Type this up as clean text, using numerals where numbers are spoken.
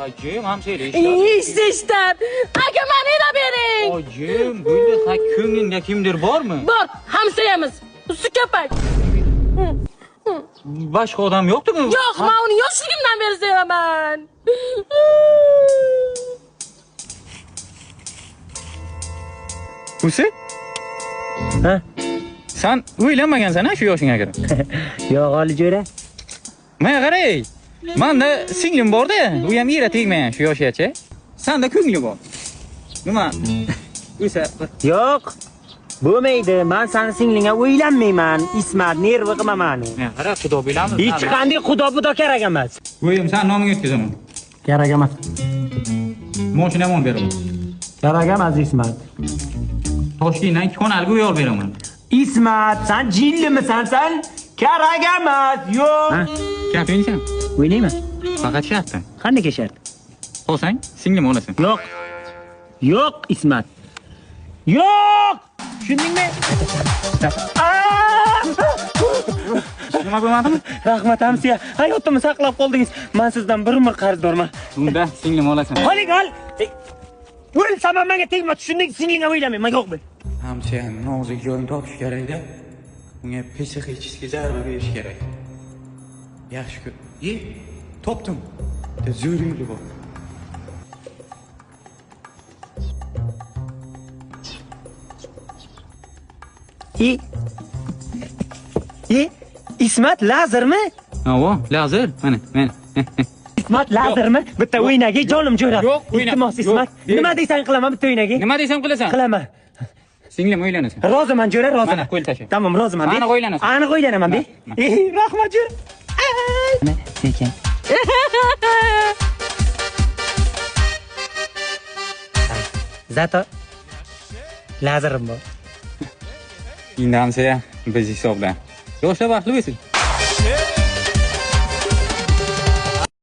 Hacım hamsayla İşte. Aka mani de bering. Hacım böyle ko'nglingda kimdir bormi? Bor, hamsayamiz. Usti kapak. Boshqa odam yo'qmi? Yo'q, men uni yoshligimdan beri sevaman. Husi? Ha? Sen o'ylanmagansan-a shu yoshingga kirib? Yo'q, Olijo'ra. Menga qaray. Menda singlim bor-da, u ham yera tegmagan shu yoshgacha. Senda ko'ngli bor. Nima? O'sa Yo'q. Bo'lmaydi. Men seni singlingga o'ylanmayman. Ismat, nervi qilmaman. qara, xudo bilamiz. Hech qanday xudo kerak emas. O'yim, sen nomingga o'tkazaman. Kerak emas. Mashinamni olib beraman. Kerak emas, Ismat. Toshkentdan kanalga uy olib beraman. Ismat, sen jinlimisan sen? Kerak emas. Yo'q. Shart o'ynaysan? O'ynayman. Faqat shartda. Qanday shart? Qolsang, singlim olasan. Yo'q. Yo'q, Ismat. Yo'q! Tushundingmi? Nima bo'lmadimi? Rahmat hamsiya. Hayotimni saqlab qoldingiz. Men sizdan bir umr qarzdorman. Unda singlim olasan. Qoling ol. O'lsam ham menga tegma, tushunding? Singlingga o'ylamayman, yo'qmi? Hamsiya nozik joyini topish kerak-da. Unga psixически zarba berish kerak. Yaxshi-ku. Topdim. Zo'ringli bor. Ismat lazermi? Avo, lazer. Mana. Ismat lazermi? Bitta o'ynagi jonim jo'rab. Yo'q, o'yna. Iltimos Ismat. Nima deysan qilaman bitta o'ynagi? Nima desam qilasan? Qilaman. Singlim o'ylanasan. Roziman jo'ra, roziman. Mana qo'l tasha. Tamam, roziman. Aniq o'ylanasan. Aniq o'ylanaman, be. Rahmat jo'ra. Sekin. Zato lazerim bor. Endi hamsiya biz hisobdan. Yoshlar baxtli bo'lsin.